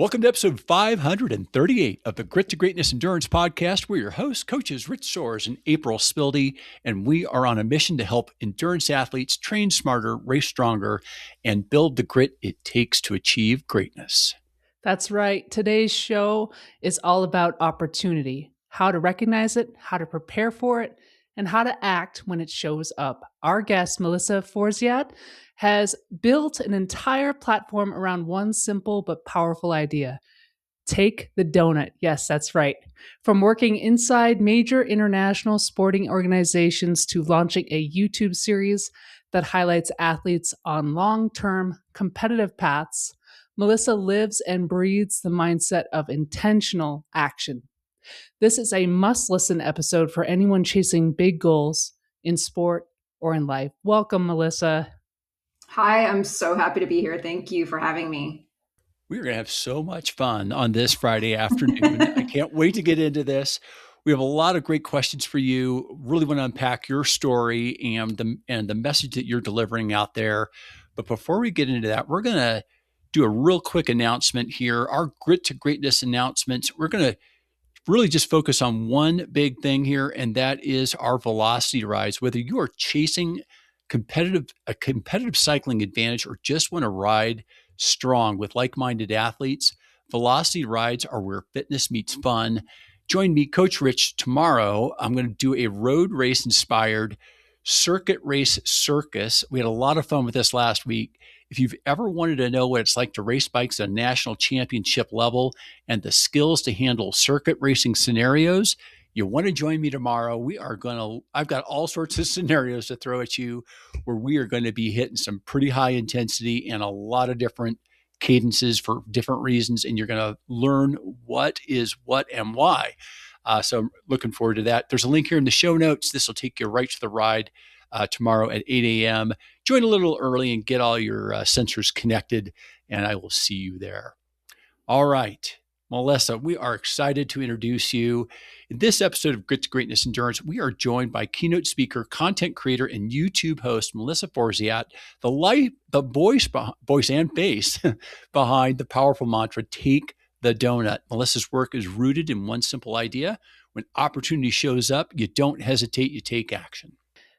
Welcome to episode 538 of the Grit2Greatness Endurance Podcast. We're your hosts, coaches Rich Soares and April Spildy, and we are on a mission to help endurance athletes train smarter, race stronger, and build the grit it takes to achieve greatness. That's right. Today's show is all about opportunity, how to recognize it, how to prepare for it, and how to act when it shows up. Our guest, Melissa Forziat, has built an entire platform around one simple but powerful idea. Take the donut. Yes, that's right. From working inside major international sporting organizations to launching a YouTube series that highlights athletes on long-term competitive paths, Melissa lives and breathes the mindset of intentional action. This is a must-listen episode for anyone chasing big goals in sport or in life. Welcome, Melissa. Hi, I'm so happy to be here. Thank you for having me. We're going to have so much fun on this Friday afternoon. I can't wait to get into this. We have a lot of great questions for you. Really want to unpack your story and the message that you're delivering out there. But before we get into that, we're going to do a real quick announcement here. Our Grit to Greatness announcements. We're going to really just focus on one big thing here, and that is our velocity rides. Whether you are chasing a competitive cycling advantage or just want to ride strong with like-minded athletes, velocity rides are where fitness meets fun. Join me, Coach Rich, tomorrow. I'm going to do a road race inspired circuit race circus. We had a lot of fun with this last week. If you've ever wanted to know what it's like to race bikes at a national championship level and the skills to handle circuit racing scenarios, you want to join me tomorrow. I've got all sorts of scenarios to throw at you where we are going to be hitting some pretty high intensity and a lot of different cadences for different reasons. And you're going to learn what is what and why. So I'm looking forward to that. There's a link here in the show notes. This will take you right to the ride tomorrow at 8 a.m. Join a little early and get all your sensors connected, and I will see you there. All right, Melissa, we are excited to introduce you. In this episode of Grit to Greatness Endurance, we are joined by keynote speaker, content creator, and YouTube host Melissa Forziat, the voice and face behind the powerful mantra, Take the Doughnut. Melissa's work is rooted in one simple idea. When opportunity shows up, you don't hesitate, you take action.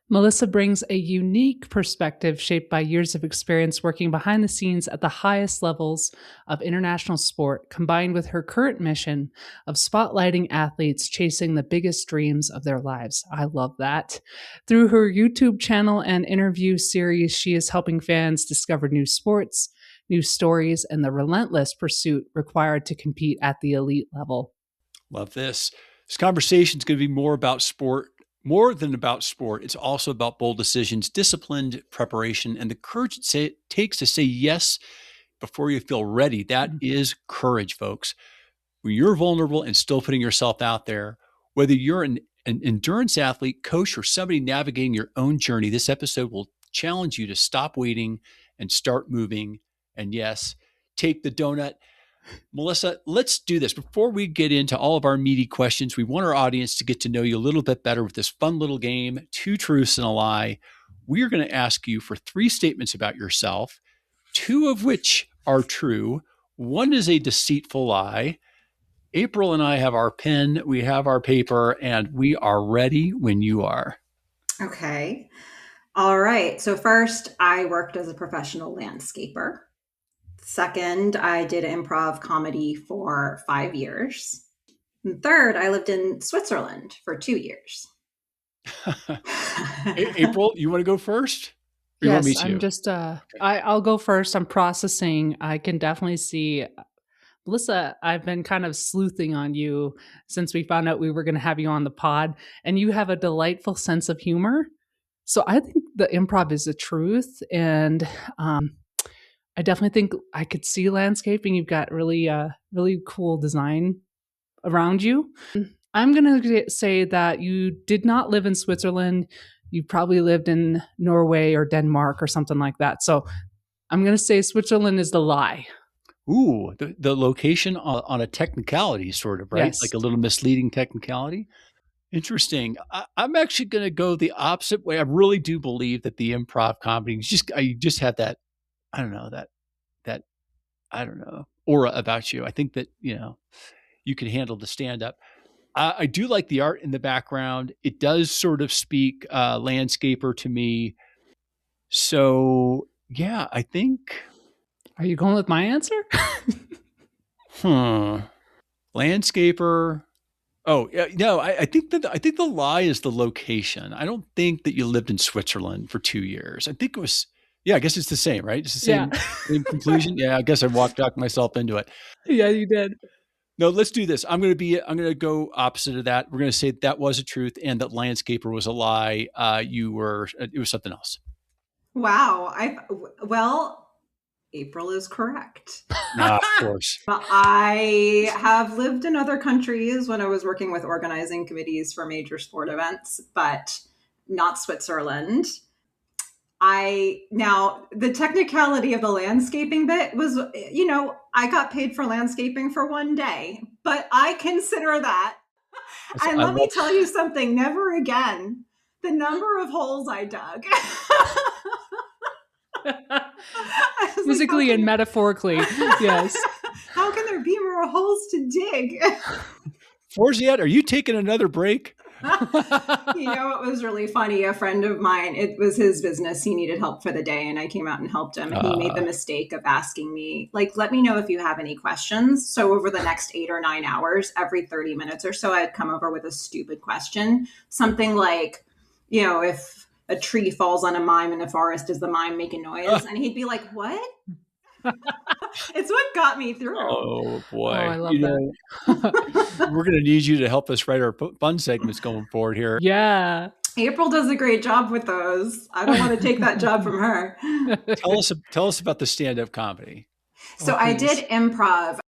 Melissa brings a unique perspective shaped by years of experience working behind the scenes at the highest levels of international sport, combined with her current mission of spotlighting athletes chasing the biggest dreams of their lives. I love that. Through her YouTube channel and interview series, she is helping fans discover new sports, new stories, and the relentless pursuit required to compete at the elite level. Love this. This conversation is going to be more than about sport. It's also about bold decisions, disciplined preparation, and the courage it takes to say yes before you feel ready. That is courage, folks. When you're vulnerable and still putting yourself out there, whether you're an endurance athlete, coach, or somebody navigating your own journey, this episode will challenge you to stop waiting and start moving. And yes, take the donut. Melissa, let's do this. Before we get into all of our meaty questions, we want our audience to get to know you a little bit better with this fun little game, 2 truths and a lie. We are going to ask you for 3 statements about yourself, 2 of which are true. 1 is a deceitful lie. April and I have our pen, we have our paper, and we are ready when you are. Okay. All right. So first, I worked as a professional landscaper. Second, I did improv comedy for 5 years. And third, I lived in Switzerland for 2 years. April, you want to go first? Or Yes, you want me to? I'm just, I'll go first. I'm processing. I can definitely see, Melissa, I've been kind of sleuthing on you since we found out we were going to have you on the pod, and you have a delightful sense of humor. So I think the improv is the truth. And, I definitely think I could see landscaping. You've got really cool design around you. I'm going to say that you did not live in Switzerland. You probably lived in Norway or Denmark or something like that. So I'm going to say Switzerland is the lie. Ooh, the location on a technicality sort of, right? Yes. Like a little misleading technicality. Interesting. I'm actually going to go the opposite way. I really do believe that the improv comedy, you just have that, I don't know, aura about you. I think that, you can handle the stand up. I do like the art in the background. It does sort of speak landscaper to me. So yeah, I think. Are you going with my answer? Landscaper. Oh no, I think the lie is the location. I don't think that you lived in Switzerland for 2 years. I think it was. Yeah, I guess it's the same, right? It's the Yeah. same conclusion. Yeah, I guess I talked myself into it. Yeah, you did. No, let's do this. I'm going to go opposite of that. We're going to say that was a truth and that landscaper was a lie. It was something else. Wow. Well, April is correct. Of course. I have lived in other countries when I was working with organizing committees for major sport events, but not Switzerland. Now the technicality of the landscaping bit was, I got paid for landscaping for one day, but I consider that. And let me tell you something, never again. The number of holes I dug. Physically and metaphorically, yes. How can there be more holes to dig? Forziat, are you taking another break? It was really funny. A friend of mine, it was his business. He needed help for the day, and I came out and helped him. And he made the mistake of asking me, let me know if you have any questions. So over the next 8 or 9 hours, every 30 minutes or so, I'd come over with a stupid question. Something like, if a tree falls on a mime in the forest, does the mime make a noise? And he'd be like, what? It's what got me through. Oh boy. I love that. We're going to need you to help us write our fun segments going forward here. Yeah. April does a great job with those. I don't want to take that job from her. Tell us about the stand-up comedy. So I did improv,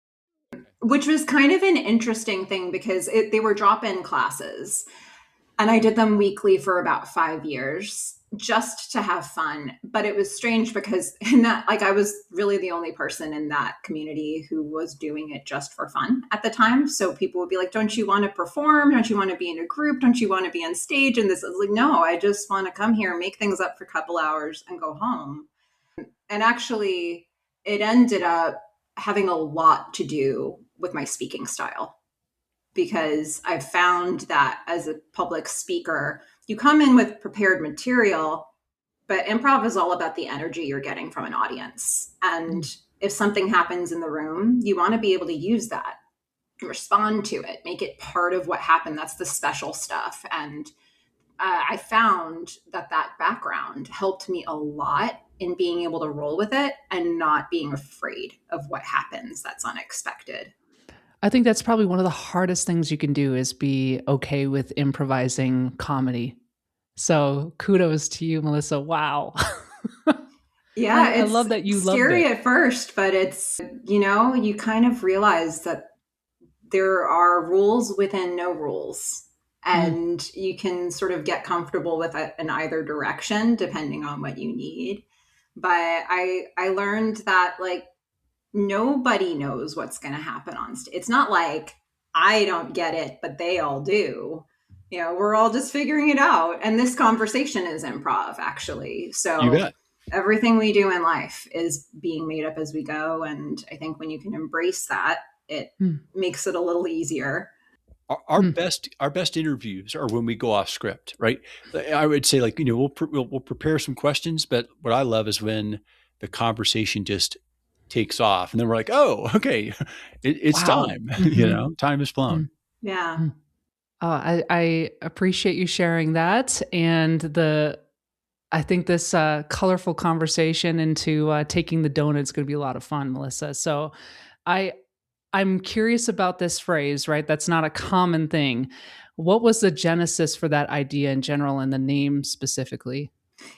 which was kind of an interesting thing because they were drop-in classes. And I did them weekly for about 5 years just to have fun. But it was strange because I was really the only person in that community who was doing it just for fun at the time. So people would be like, don't you want to perform? Don't you want to be in a group? Don't you want to be on stage? And this is like, no, I just want to come here, make things up for a couple hours and go home. And actually, it ended up having a lot to do with my speaking style. Because I've found that as a public speaker, you come in with prepared material, but improv is all about the energy you're getting from an audience. And if something happens in the room, you want to be able to use that, respond to it, make it part of what happened. That's the special stuff. And I found that background helped me a lot in being able to roll with it and not being afraid of what happens that's unexpected. I think that's probably one of the hardest things you can do is be okay with improvising comedy. So kudos to you, Melissa. Wow. Yeah, I love that you loved it. Scary at first, but it's, you kind of realize that there are rules within no rules. And you can sort of get comfortable with it in either direction, depending on what you need. But I learned that nobody knows what's going to happen on stage. It's not like I don't get it, but they all do. We're all just figuring it out. And this conversation is improv, actually. So everything we do in life is being made up as we go. And I think when you can embrace that, it makes it a little easier. Our best interviews are when we go off script, right? I would say we'll prepare some questions, but what I love is when the conversation just takes off and then we're like, oh, okay, it's time. Time is flown. Yeah. I appreciate you sharing that. And I think this colorful conversation into taking the donut is going to be a lot of fun, Melissa. So I'm curious about this phrase, right? That's not a common thing. What was the genesis for that idea in general and the name specifically?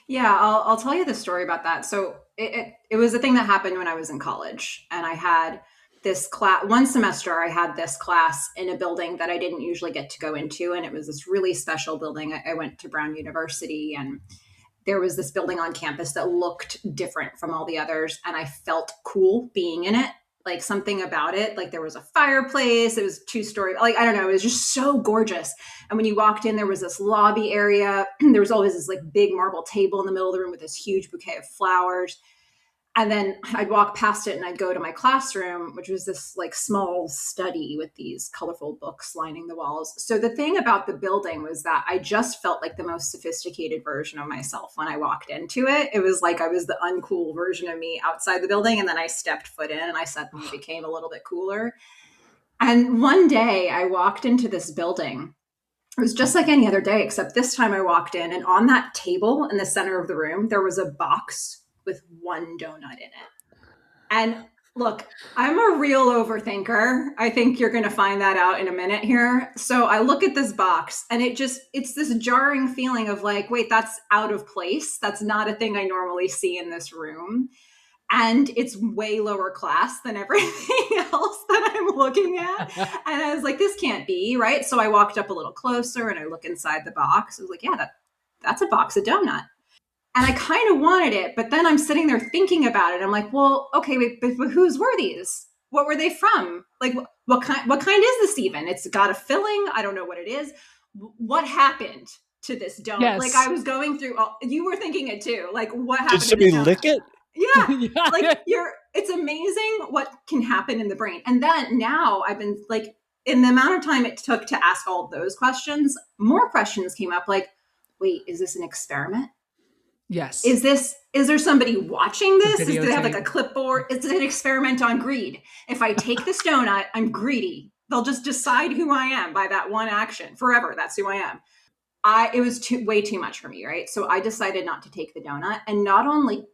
Yeah, I'll tell you the story about that. So it was a thing that happened when I was in college, and I had this class. One semester, I had this class in a building that I didn't usually get to go into, and it was this really special building. I went to Brown University, and there was this building on campus that looked different from all the others, and I felt cool being in it. Something about it, there was a fireplace, it was 2-story, I don't know, it was just so gorgeous. And when you walked in, there was this lobby area. There was always this big marble table in the middle of the room with this huge bouquet of flowers. And then I'd walk past it and I'd go to my classroom, which was this like small study with these colorful books lining the walls. So the thing about the building was that I just felt like the most sophisticated version of myself when I walked into it. It was like I was the uncool version of me outside the building. And then I stepped foot in and I suddenly became a little bit cooler. And one day I walked into this building. It was just like any other day, except this time I walked in, and on that table in the center of the room, there was a box with one donut in it. And look, I'm a real overthinker. I think you're going to find that out in a minute here. So I look at this box and it's this jarring feeling of like, wait, that's out of place. That's not a thing I normally see in this room. And it's way lower class than everything else that I'm looking at. And I was like, this can't be, right? So I walked up a little closer and I look inside the box. I was like, yeah, that's a box of donut. And I kind of wanted it, but then I'm sitting there thinking about it. I'm like, well, okay, wait, but whose were these? What were they from? Like, what kind is this even? It's got a filling. I don't know what it is. What happened to this donut? Yes. Like I was going through, you were thinking it too. Like what happened Did to this somebody donut? lick it? Yeah. Yeah. Like it's amazing what can happen in the brain. And then now I've been like, in the amount of time it took to ask all of those questions, more questions came up like, wait, is this an experiment? Yes. Is there somebody watching this? Do they have like videotape. a clipboard? It's an experiment on greed. If I take this donut, I'm greedy. They'll just decide who I am by that one action forever. That's who I am. It was way too much for me, right? So I decided not to take the donut. And not only,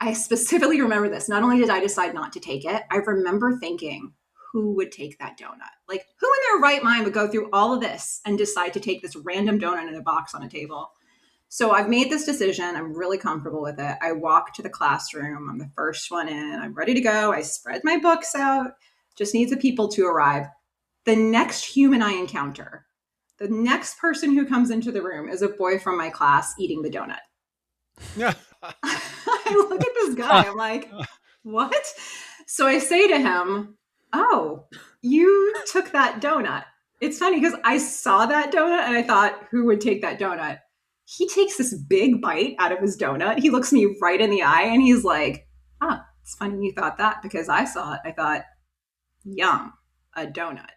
I specifically remember this, not only did I decide not to take it, I remember thinking, who would take that donut? Like, who in their right mind would go through all of this and decide to take this random donut in a box on a table? So I've made this decision. I'm really comfortable with it. I walk to the classroom. I'm the first one in. I'm ready to go. I spread my books out. Just needs the people to arrive. The next human I encounter, the next person who comes into the room is a boy from my class eating the donut. I look at this guy. I'm like, what? So I say to him, oh, you took that donut. It's funny because I saw that donut and I thought, who would take that donut? He takes this big bite out of his donut. He looks me right in the eye and he's like, it's funny you thought that because I saw it. I thought, yum, a donut.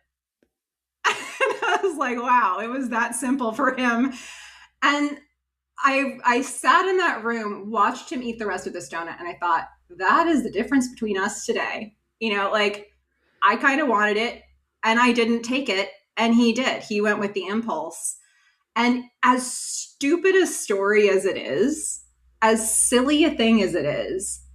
And I was like, wow, it was that simple for him. And I sat in that room, watched him eat the rest of this donut, and I thought, that is the difference between us today. You know, like I kind of wanted it and I didn't take it, and he did. He went with the impulse. And as stupid a story as it is, as silly a thing as it is,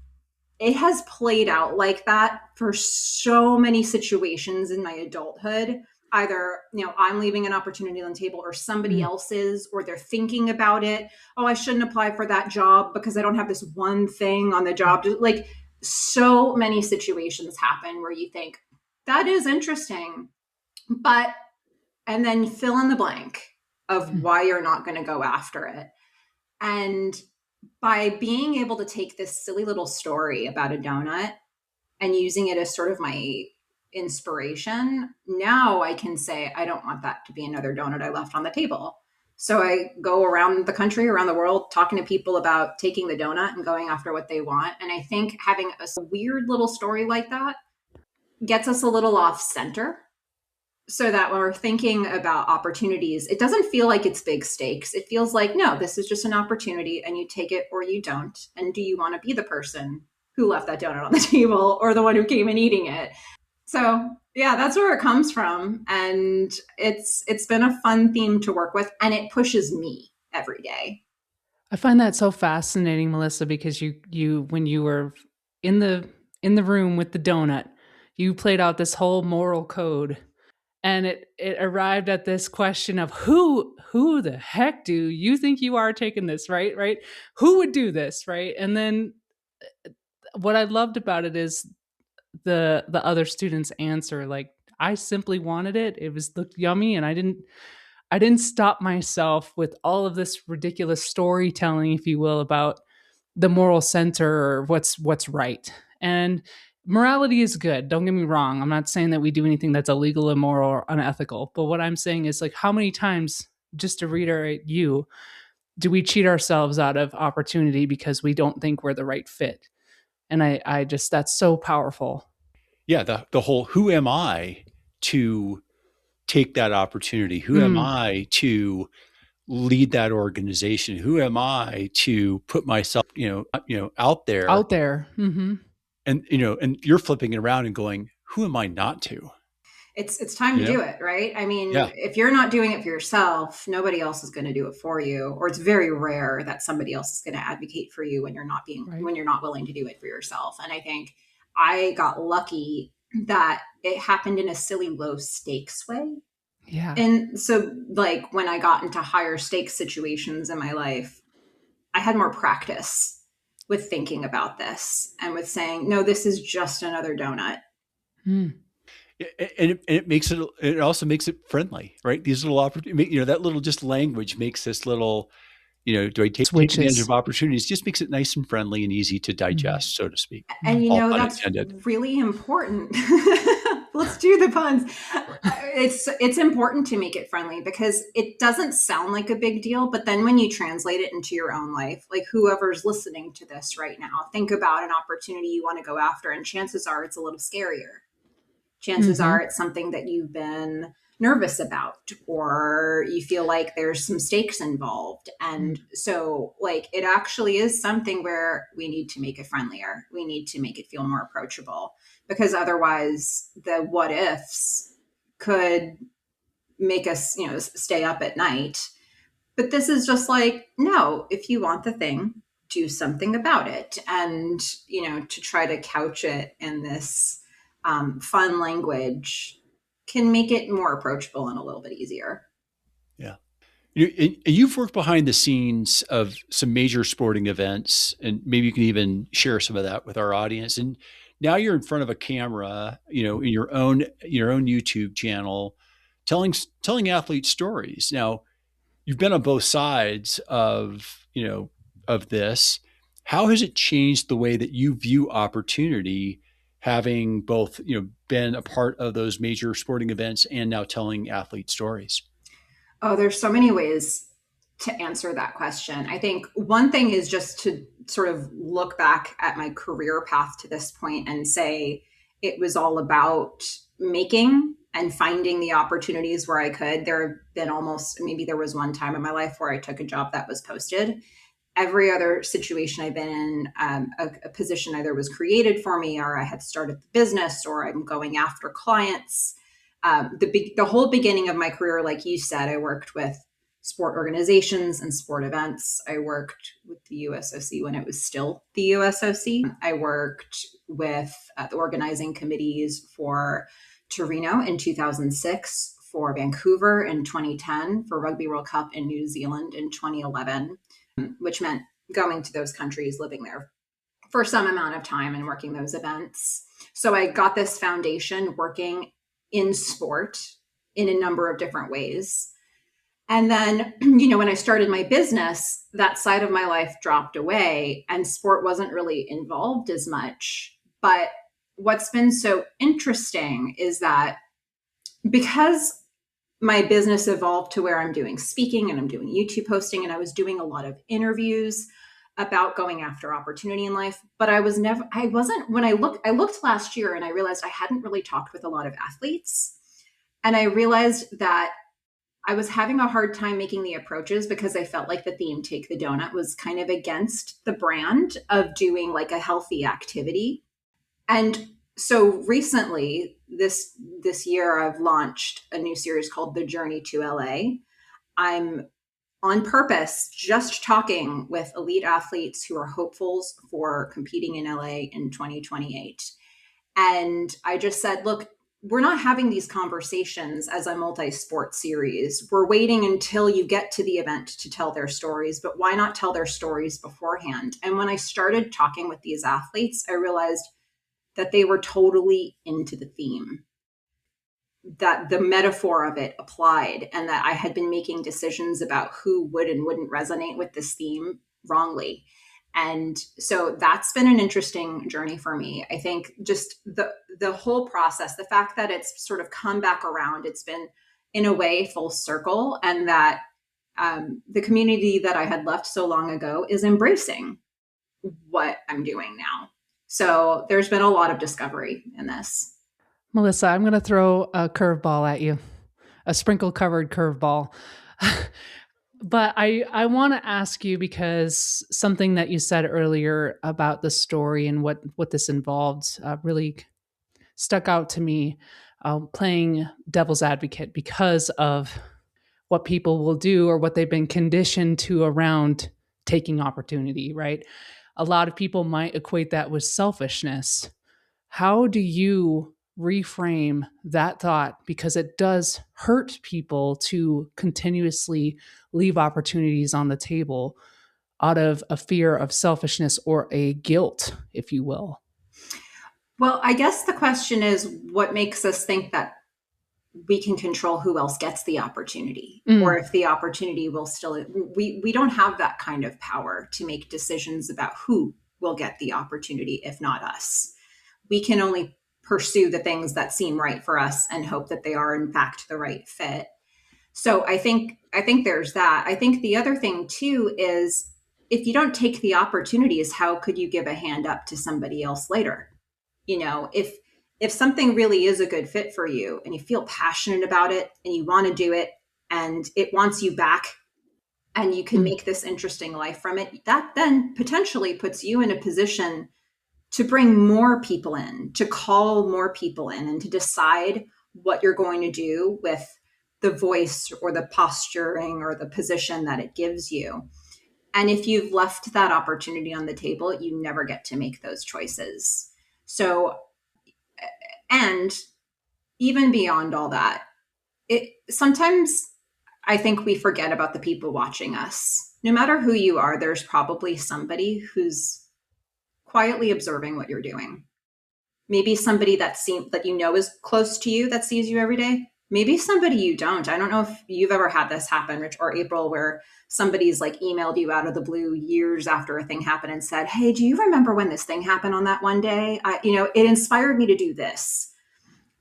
it has played out like that for so many situations in my adulthood. Either, I'm leaving an opportunity on the table or somebody else is, or they're thinking about it. Oh, I shouldn't apply for that job because I don't have this one thing on the job. Like so many situations happen where you think that is interesting, and then fill in the blank of why you're not going to go after it. And by being able to take this silly little story about a donut and using it as sort of my inspiration, now I can say, I don't want that to be another donut I left on the table. So I go around the country, around the world, talking to people about taking the donut and going after what they want. And I think having a weird little story like that gets us a little off center, so that when we're thinking about opportunities, it doesn't feel like it's big stakes. It feels like, no, this is just an opportunity and you take it or you don't. And do you want to be the person who left that donut on the table or the one who came in eating it? So yeah, that's where it comes from. And it's been a fun theme to work with, and it pushes me every day. I find that so fascinating, Melissa, because you when you were in the room with the donut, you played out this whole moral code. And it arrived at this question of who the heck do you think you are taking this, right? Who would do this, right? And then what I loved about it is the other students' answer. Like, I simply wanted it. It looked yummy, and I didn't stop myself with all of this ridiculous storytelling, if you will, about the moral center or what's right. And morality is good. Don't get me wrong. I'm not saying that we do anything that's illegal, immoral, or unethical. But what I'm saying is, like, how many times, just to reiterate you, do we cheat ourselves out of opportunity because we don't think we're the right fit? And I just, that's so powerful. Yeah, the whole who am I to take that opportunity? Who am Mm, I to lead that organization? Who am I to put myself, out there? out there. Mm-hmm. And and you're flipping it around and going, who am I not to? It's time to You know? do it, right? I mean, Yeah, if you're not doing it for yourself, nobody else is going to do it for you, or it's very rare that somebody else is going to advocate for you Right. when you're not willing to do it for yourself. And I think I got lucky that it happened in a silly low stakes way. Yeah. And so like when I got into higher stakes situations in my life, I had more practice with thinking about this and with saying, no, this is just another donut. Mm. it also makes it friendly, right? These little opportunities, that little just language makes this little, do I take advantage Switches. of opportunities? Just makes it nice and friendly and easy to Mm-hmm. digest, so to speak. And Mm-hmm. All pun that's intended. really important. Let's do the puns. It's important to make it friendly because it doesn't sound like a big deal, but then when you translate it into your own life, like whoever's listening to this right now, think about an opportunity you want to go after, and chances are it's a little scarier. Chances Mm-hmm. are it's something that you've been nervous about, or you feel like there's some stakes involved. And so like it actually is something where we need to make it friendlier, we need to make it feel more approachable, because otherwise the what ifs could make us stay up at night. But this is just like, no, if you want the thing, do something about it. And, to try to couch it in this fun language can make it more approachable and a little bit easier. Yeah. You've worked behind the scenes of some major sporting events, and maybe you can even share some of that with our audience. And now you're in front of a camera, in your own YouTube channel, telling athlete stories. Now, you've been on both sides of this. How has it changed the way that you view opportunity, having both been a part of those major sporting events and now telling athlete stories? Oh, there's so many ways to answer that question. I think one thing is just to sort of look back at my career path to this point and say it was all about making and finding the opportunities where I could. There have been maybe there was one time in my life where I took a job that was posted. Every other situation I've been in, a position either was created for me, or I had started the business, or I'm going after clients. The whole beginning of my career, like you said, I worked with sport organizations and sport events. I worked with the USOC when it was still the USOC. I worked with the organizing committees for Torino in 2006, for Vancouver in 2010, for Rugby World Cup in New Zealand in 2011, which meant going to those countries, living there for some amount of time and working those events. So I got this foundation working in sport in a number of different ways. And then, when I started my business, that side of my life dropped away and sport wasn't really involved as much. But what's been so interesting is that because my business evolved to where I'm doing speaking and I'm doing YouTube posting, and I was doing a lot of interviews about going after opportunity in life. But I wasn't, when I looked last year and I realized I hadn't really talked with a lot of athletes. And I realized that I was having a hard time making the approaches because I felt like the theme Take the Donut was kind of against the brand of doing like a healthy activity. And so recently, this year, I've launched a new series called The Journey to LA. I'm on purpose just talking with elite athletes who are hopefuls for competing in LA in 2028. And I just said, look, we're not having these conversations as a multi-sport series. We're waiting until you get to the event to tell their stories, but why not tell their stories beforehand? And when I started talking with these athletes, I realized that they were totally into the theme, that the metaphor of it applied, and that I had been making decisions about who would and wouldn't resonate with this theme wrongly. And so that's been an interesting journey for me. I think just the whole process, the fact that it's sort of come back around, it's been in a way full circle, and that the community that I had left so long ago is embracing what I'm doing now. So there's been a lot of discovery in this. Melissa, I'm going to throw a curveball at you, a sprinkle covered curveball. But I want to ask you, because something that you said earlier about the story and what this involved really stuck out to me, playing devil's advocate because of what people will do or what they've been conditioned to around taking opportunity, right? A lot of people might equate that with selfishness. How do you reframe that thought? Because it does hurt people to continuously leave opportunities on the table out of a fear of selfishness or a guilt, if you will. Well, I guess the question is what makes us think that we can control who else gets the opportunity, or Mm, if the opportunity will still, we don't have that kind of power to make decisions about who will get the opportunity if not us. We can only pursue the things that seem right for us and hope that they are in fact the right fit. So I think there's that. I think the other thing too is if you don't take the opportunities, how could you give a hand up to somebody else later? If something really is a good fit for you and you feel passionate about it and you want to do it and it wants you back and you can mm, make this interesting life from it, that then potentially puts you in a position to bring more people in, to call more people in, and to decide what you're going to do with the voice or the posturing or the position that it gives you. And if you've left that opportunity on the table, you never get to make those choices. So, and even beyond all that, it sometimes I think we forget about the people watching us. No matter who you are, there's probably somebody who's quietly observing what you're doing. Maybe somebody that you know is close to you that sees you every day. Maybe somebody you don't. I don't know if you've ever had this happen, Rich or April, where somebody's like emailed you out of the blue years after a thing happened and said, "Hey, do you remember when this thing happened on that one day? It inspired me to do this."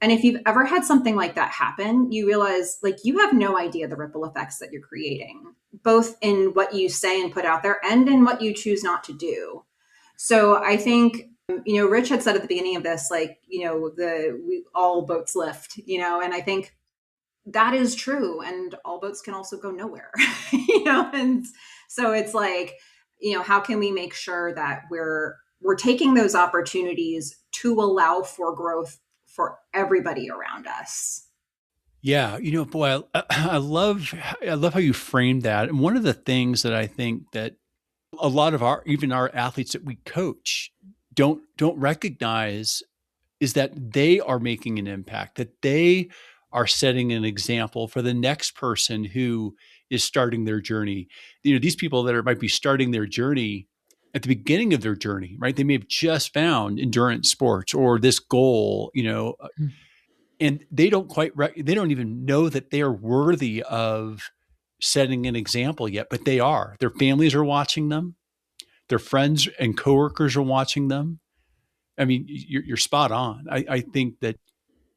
And if you've ever had something like that happen, you realize like you have no idea the ripple effects that you're creating, both in what you say and put out there and in what you choose not to do. So I think, Rich had said at the beginning of this, like, we all boats lift, and I think that is true. And all boats can also go nowhere, and so it's like, how can we make sure that we're taking those opportunities to allow for growth for everybody around us? Yeah, boy, I love how you framed that. And one of the things that I think that a lot of our athletes that we coach don't recognize is that they are making an impact, that they are setting an example for the next person who is starting their journey. These people that might be starting their journey at the beginning of their journey, right? They may have just found endurance sports or this goal, mm, and they don't even know that they are worthy of setting an example yet, but they are. Their families are watching them. Their friends and coworkers are watching them. I mean, you're spot on. I think that,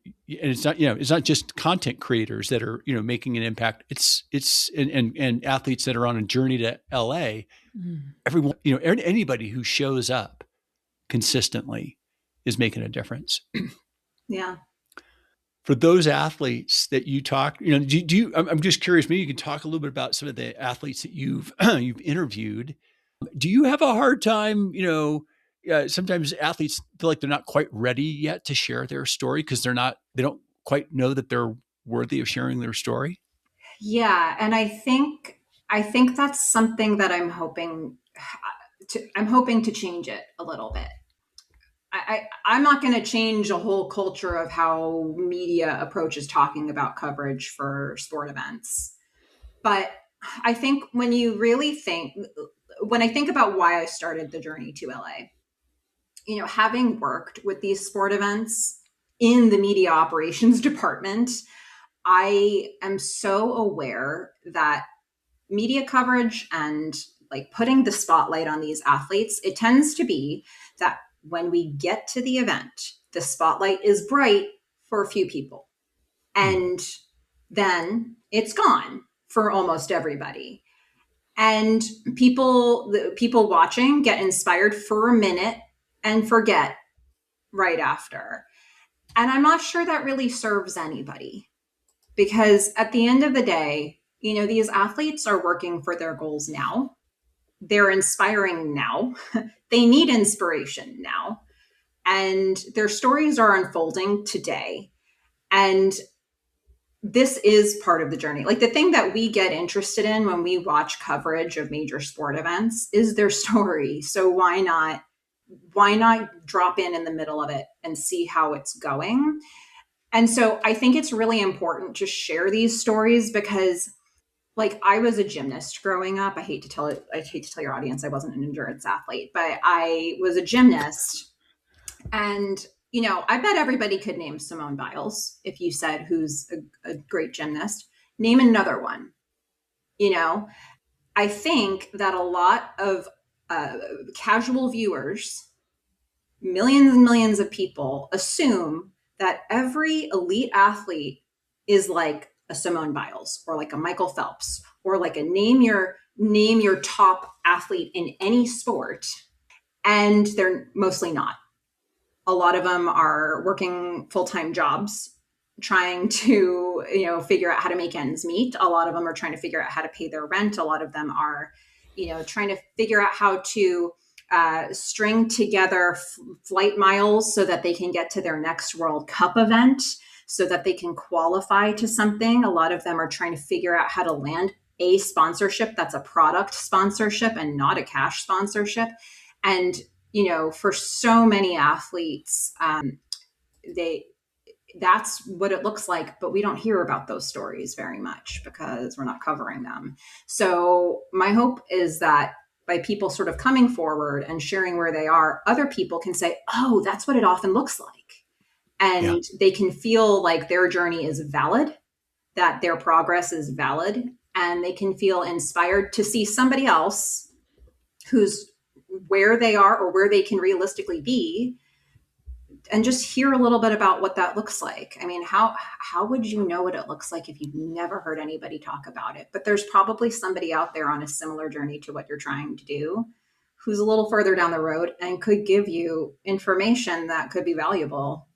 and it's not just content creators that are making an impact. It's and athletes that are on a journey to LA. mm. Everyone, anybody who shows up consistently is making a difference. Yeah. For those athletes that you talk, do you? I'm just curious. Maybe you can talk a little bit about some of the athletes that you've you've interviewed. Do you have a hard time, sometimes athletes feel like they're not quite ready yet to share their story because they don't quite know that they're worthy of sharing their story? Yeah. And I think that's something that I'm hoping to change it a little bit. I'm not going to change a whole culture of how media approaches talking about coverage for sport events. But I think when I think about why I started the journey to LA, having worked with these sport events in the media operations department, I am so aware that media coverage and like putting the spotlight on these athletes, it tends to be that when we get to the event, the spotlight is bright for a few people. Hmm. And then it's gone for almost everybody. And the people watching get inspired for a minute and forget right after. And I'm not sure that really serves anybody, because at the end of the day, these athletes are working for their goals now. They're inspiring now. They need inspiration now. And their stories are unfolding today. And this is part of the journey. Like, the thing that we get interested in when we watch coverage of major sport events is their story. So why not drop in the middle of it and see how it's going? And so I think it's really important to share these stories, because, like, I was a gymnast growing up. I hate to tell your audience I wasn't an endurance athlete, but I was a gymnast. And I bet everybody could name Simone Biles if you said who's a great gymnast. Name another one. I think that a lot of casual viewers, millions and millions of people, assume that every elite athlete is like a Simone Biles or like a Michael Phelps or like a name your top athlete in any sport, and they're mostly not. A lot of them are working full-time jobs, trying to figure out how to make ends meet. A lot of them are trying to figure out how to pay their rent. A lot of them are trying to figure out how to string together flight miles so that they can get to their next World Cup event, so that they can qualify to something. A lot of them are trying to figure out how to land a sponsorship that's a product sponsorship and not a cash sponsorship. And for so many athletes, they that's what it looks like, but we don't hear about those stories very much because we're not covering them. So my hope is that by people sort of coming forward and sharing where they are, other people can say, oh, that's what it often looks like. Yeah. And they can feel like their journey is valid, that their progress is valid, and they can feel inspired to see somebody else who's where they are or where they can realistically be, and just hear a little bit about what that looks like. I mean, how would you know what it looks like if you've never heard anybody talk about it? But there's probably somebody out there on a similar journey to what you're trying to do, who's a little further down the road and could give you information that could be valuable.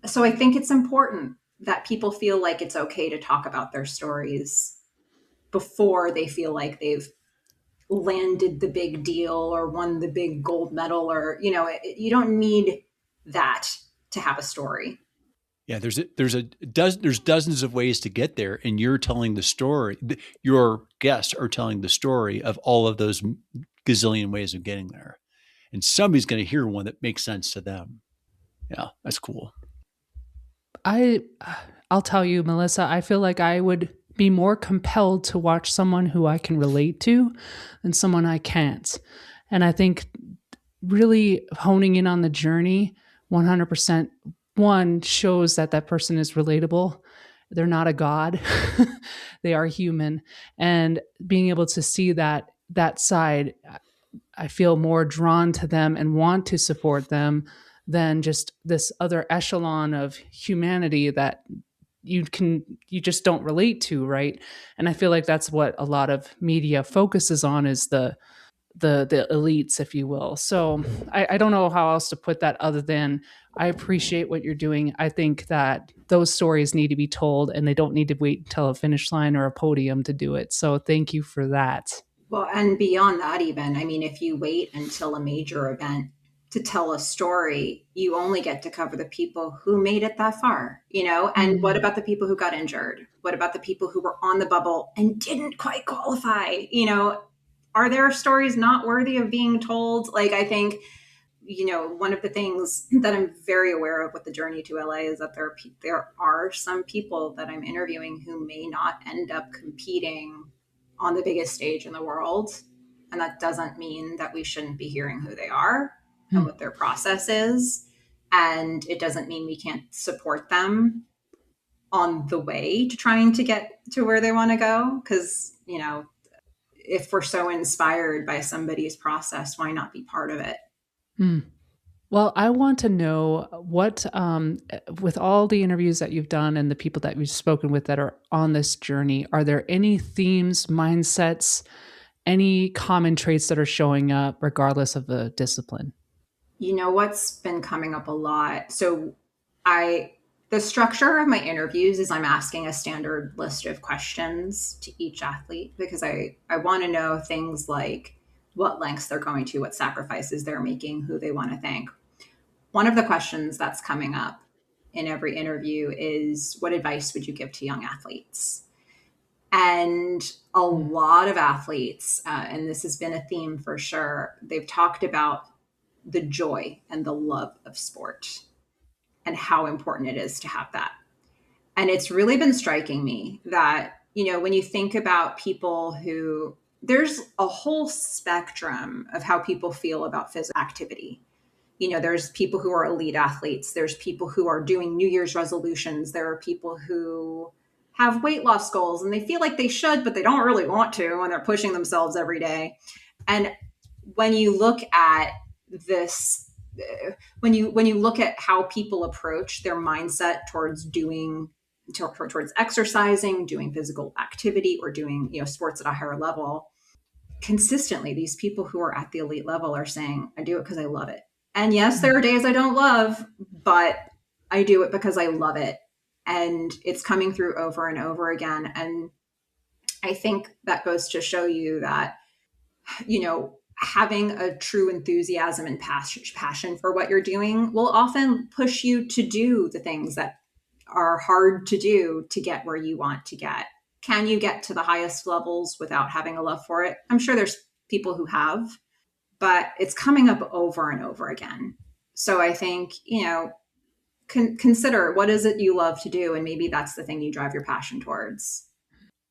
So I think it's important that people feel like it's okay to talk about their stories before they feel like they've landed the big deal or won the big gold medal, or you don't need that to have a story. Yeah, there's dozens of ways to get there, and you're telling the story. Your guests are telling the story of all of those gazillion ways of getting there, and somebody's going to hear one that makes sense to them. Yeah, that's cool. I'll tell you, Melissa, I feel like I would be more compelled to watch someone who I can relate to than someone I can't. And I think really honing in on the journey 100%, one, shows that that person is relatable. They're not a god. They are human. And being able to see that side, I feel more drawn to them and want to support them than just this other echelon of humanity that you just don't relate to, right? And I feel like that's what a lot of media focuses on, is the elites, if you will. So I don't know how else to put that other than I appreciate what you're doing. I think that those stories need to be told, and they don't need to wait until a finish line or a podium to do it. So thank you for that. Well, and beyond that, even, I mean, if you wait until a major event to tell a story, you only get to cover the people who made it that far, and what about the people who got injured? What about the people who were on the bubble and didn't quite qualify? Are there stories not worthy of being told? Like, I think, one of the things that I'm very aware of with the journey to LA is that there are some people that I'm interviewing who may not end up competing on the biggest stage in the world. And that doesn't mean that we shouldn't be hearing who they are and what their process is. And it doesn't mean we can't support them on the way to trying to get to where they want to go. Because, if we're so inspired by somebody's process, why not be part of it? Hmm. Well, I want to know what, with all the interviews that you've done and the people that you've spoken with that are on this journey, are there any themes, mindsets, any common traits that are showing up regardless of the discipline? You know what's been coming up a lot? So I the structure of my interviews is I'm asking a standard list of questions to each athlete because I want to know things like what lengths they're going to, what sacrifices they're making, who they want to thank. One of the questions that's coming up in every interview is what advice would you give to young athletes? And a lot of athletes, and this has been a theme for sure, they've talked about the joy and the love of sport and how important it is to have that. And it's really been striking me that, when you think about people who, there's a whole spectrum of how people feel about physical activity. There's people who are elite athletes, there's people who are doing New Year's resolutions, there are people who have weight loss goals and they feel like they should, but they don't really want to, and they're pushing themselves every day. And when you look at this, when you look at how people approach their mindset towards towards exercising, doing physical activity, or doing sports at a higher level, consistently these people who are at the elite level are saying, I do it because I love it. And yes, there are days I don't love, but I do it because I love it. And it's coming through over and over again. And I think that goes to show you that, having a true enthusiasm and passion for what you're doing will often push you to do the things that are hard to do to get where you want to get. Can you get to the highest levels without having a love for it? I'm sure there's people who have, but it's coming up over and over again. So I think, consider what is it you love to do, and maybe that's the thing you drive your passion towards.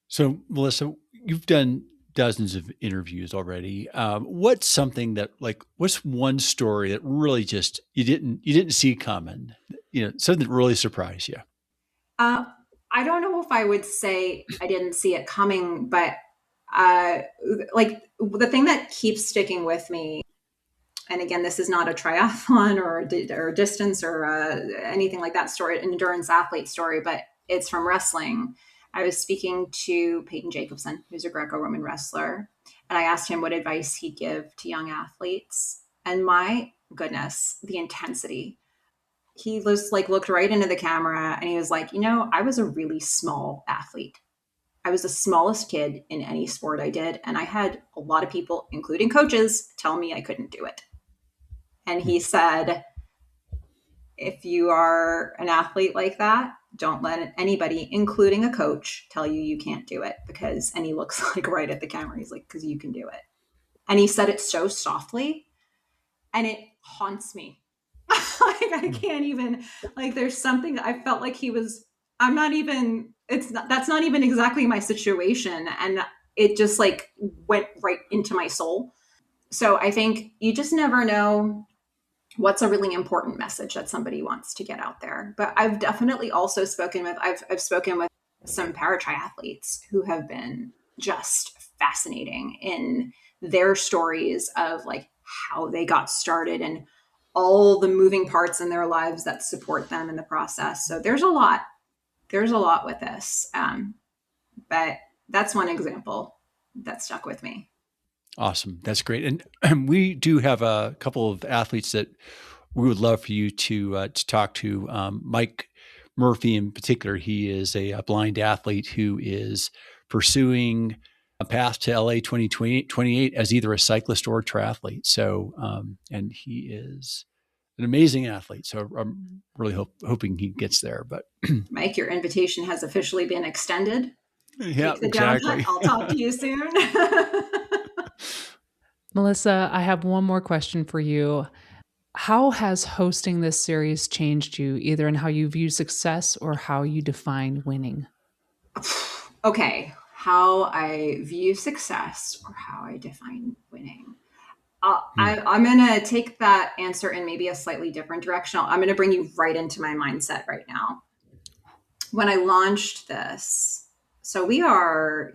So, Melissa, you've done dozens of interviews already. What's something that, like, what's one story that really just you didn't see coming? Something that really surprised you. Uh, I don't know if I would say I didn't see it coming, but uh, like the thing that keeps sticking with me, and again, this is not a triathlon or a distance or anything like that story, an endurance athlete story, but it's from wrestling. I was speaking to Peyton Jacobson, who's a Greco-Roman wrestler, and I asked him what advice he'd give to young athletes. And my goodness, the intensity. He was like, looked right into the camera and he was like, I was a really small athlete. I was the smallest kid in any sport I did. And I had a lot of people, including coaches, tell me I couldn't do it. And he said, if you are an athlete like that, don't let anybody, including a coach, tell you you can't do it, because, and he looks like right at the camera, he's like, because you can do it. And he said it so softly and it haunts me. Like I can't even, like, there's something I felt like I'm not even, that's not even exactly my situation. And it just like went right into my soul. So I think you just never know what's a really important message that somebody wants to get out there. But I've definitely also I've spoken with some para triathletes who have been just fascinating in their stories of like how they got started and all the moving parts in their lives that support them in the process. So there's a lot with this. But that's one example that stuck with me. Awesome. That's great. And we do have a couple of athletes that we would love for you to talk to. Mike Murphy, in particular, he is a blind athlete who is pursuing a path to LA 2028 as either a cyclist or a triathlete. So, and he is an amazing athlete. So I'm really hoping he gets there. But Mike, your invitation has officially been extended. yeah, Take the exactly. Doughnut. I'll talk to you soon. Melissa, I have one more question for you. How has hosting this series changed you, either in how you view success or how you define winning? Okay, how I view success or how I define winning. I'm going to take that answer in maybe a slightly different direction. I'm going to bring you right into my mindset right now. When I launched this, so we are,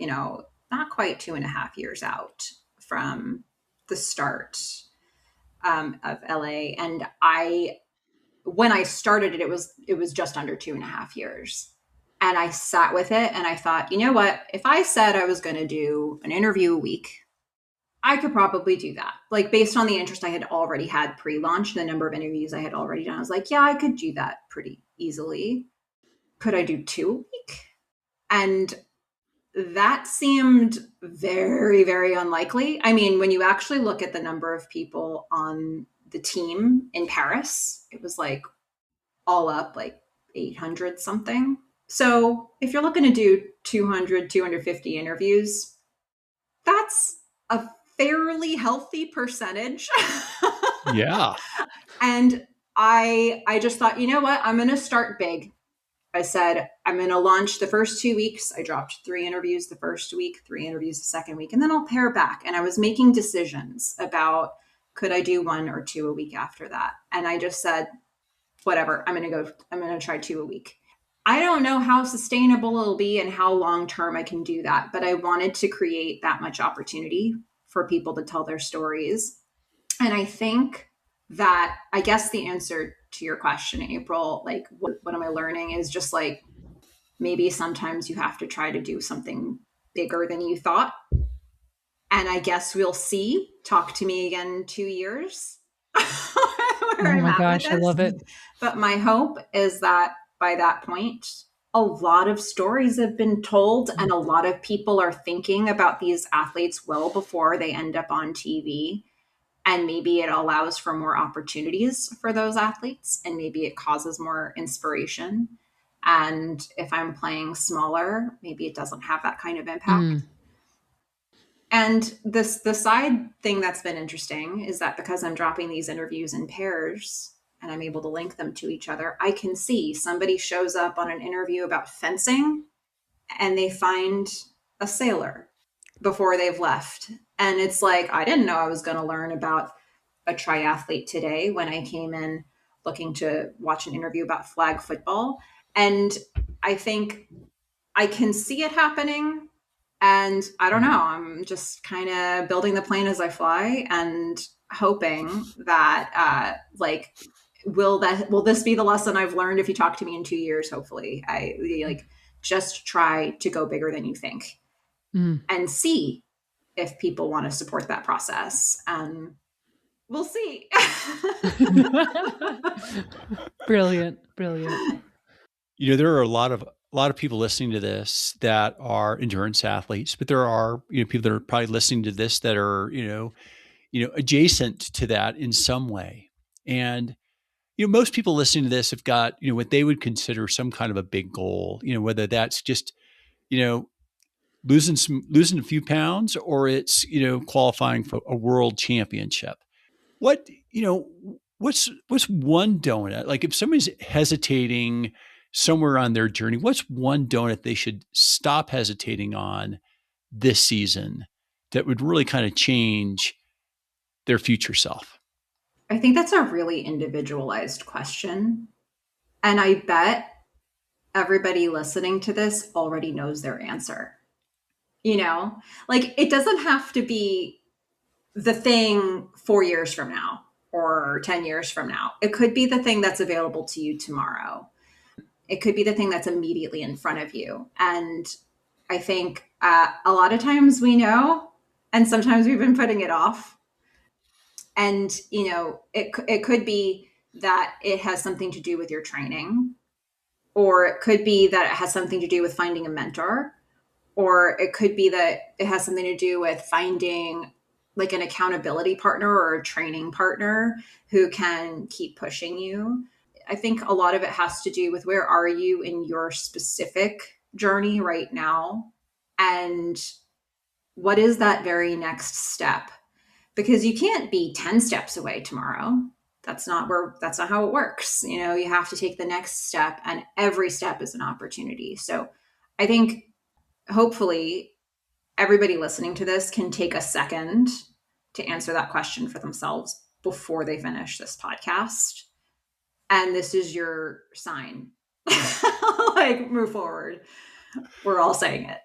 not quite 2.5 years out from the start of LA. And when I started it, it was just under 2.5 years. And I sat with it and I thought, you know what? If I said I was going to do an interview a week, I could probably do that. Like based on the interest I had already had pre-launch, the number of interviews I had already done, I was like, yeah, I could do that pretty easily. Could I do 2 a week? And that seemed very, very unlikely. I mean, when you actually look at the number of people on the team in Paris, it was like all up like 800 something. So if you're looking to do 200, 250 interviews, that's a fairly healthy percentage. Yeah. And I just thought, you know what? I'm going to start big. I said, I'm going to launch the first 2 weeks. I dropped 3 interviews the first week, 3 interviews the second week, and then I'll pare back. And I was making decisions about could I do 1 or 2 a week after that. And I just said, whatever, I'm going to try 2 a week. I don't know how sustainable it'll be and how long term I can do that, but I wanted to create that much opportunity for people to tell their stories. And I think that, I guess the answer to your question, April, like what am I learning is just like maybe sometimes you have to try to do something bigger than you thought. And I guess we'll see. Talk to me again in 2 years where Oh I'm my at with gosh, I this. love it. But my hope is that by that point, a lot of stories have been told and a lot of people are thinking about these athletes well before they end up on TV. And maybe it allows for more opportunities for those athletes and maybe it causes more inspiration. And if I'm playing smaller, maybe it doesn't have that kind of impact. Mm. And the side thing that's been interesting is that because I'm dropping these interviews in pairs and I'm able to link them to each other, I can see somebody shows up on an interview about fencing and they find a sailor before they've left. And it's like, I didn't know I was going to learn about a triathlete today when I came in looking to watch an interview about flag football. And I think I can see it happening. And I don't know, I'm just kind of building the plane as I fly and hoping that, will this be the lesson I've learned if you talk to me in 2 years? Hopefully, I like just try to go bigger than you think and see if people want to support that process. And we'll see. Brilliant. Brilliant. There are a lot of people listening to this that are endurance athletes, but there are, people that are probably listening to this that are, adjacent to that in some way. And, most people listening to this have got, what they would consider some kind of a big goal, whether that's just, you know, losing a few pounds or it's, qualifying for a world championship. What, what's one donut? Like if somebody's hesitating somewhere on their journey, what's one donut they should stop hesitating on this season that would really kind of change their future self? I think that's a really individualized question. And I bet everybody listening to this already knows their answer. Like it doesn't have to be the thing 4 years from now or 10 years from now. It could be the thing that's available to you tomorrow. It could be the thing that's immediately in front of you. And I think a lot of times we know, and sometimes we've been putting it off. And, it could be that it has something to do with your training, or it could be that it has something to do with finding a mentor, or it could be that it has something to do with finding like an accountability partner or a training partner who can keep pushing you. I think a lot of it has to do with where are you in your specific journey right now and what is that very next step? Because you can't be 10 steps away tomorrow. That's not how it works. You have to take the next step and every step is an opportunity. So I think hopefully everybody listening to this can take a second to answer that question for themselves before they finish this podcast. And this is your sign. Like, move forward. We're all saying it.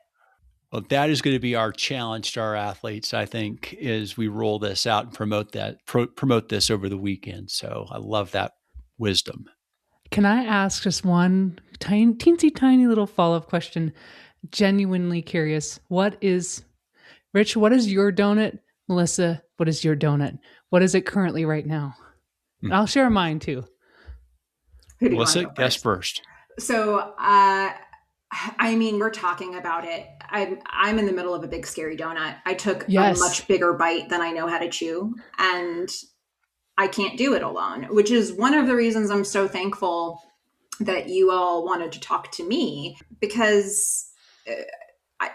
Well, that is going to be our challenge to our athletes, I think, as we roll this out and promote this over the weekend. So I love that wisdom. Can I ask just one teensy tiny little follow-up question? Genuinely curious. Rich, what is your donut Melissa, what is your donut? What is it currently right now? And I'll share mine too. Who do you want to Melissa, go guess first? first. So, I mean, we're talking about it. I'm in the middle of a big scary donut. I took a Yes. much bigger bite than I know how to chew, and I can't do it alone, which is one of the reasons I'm so thankful that you all wanted to talk to me, because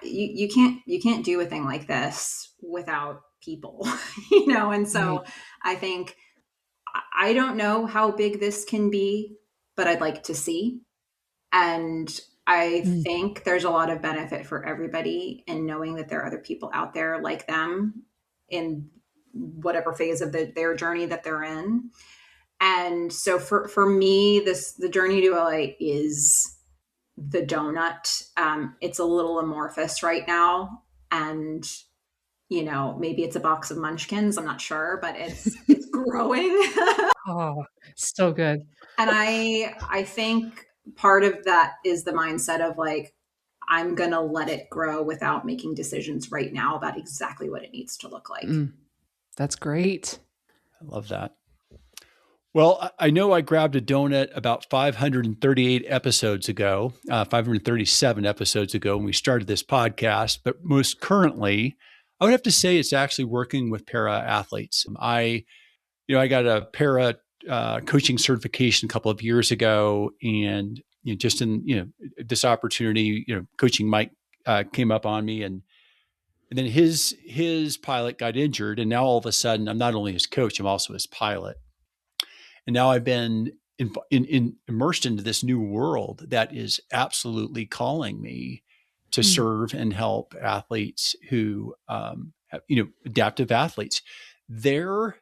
you can't do a thing like this without people, And so Right. I think I don't know how big this can be, but I'd like to see. And I Mm. think there's a lot of benefit for everybody in knowing that there are other people out there like them in whatever phase of their journey that they're in. And so for me, the journey to LA is the donut. It's a little amorphous right now, and maybe it's a box of munchkins. I'm not sure, but it's growing. Oh, so good. And I think part of that is the mindset of like, I'm gonna let it grow without making decisions right now about exactly what it needs to look like. That's great. I love that. Well, I know I grabbed a donut about 538 episodes ago, 537 episodes ago when we started this podcast, but most currently, I would have to say it's actually working with para athletes. I got a para coaching certification a couple of years ago, and just in this opportunity, coaching Mike came up on me, and then his pilot got injured, and now all of a sudden, I'm not only his coach, I'm also his pilot. And now I've been immersed into this new world that is absolutely calling me to serve and help athletes who, adaptive athletes. Their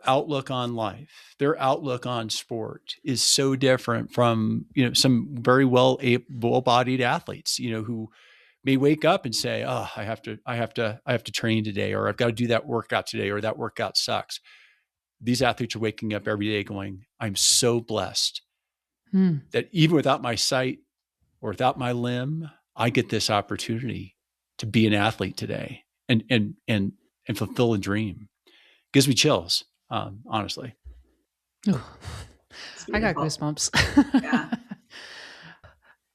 outlook on life, their outlook on sport is so different from some very well-bodied athletes, who may wake up and say, "Oh, I have to train today, or I've got to do that workout today, or that workout sucks." These athletes are waking up every day going, I'm so blessed that even without my sight or without my limb, I get this opportunity to be an athlete today and fulfill a dream. It gives me chills, honestly. Ooh, It's I got beautiful. goosebumps. Yeah.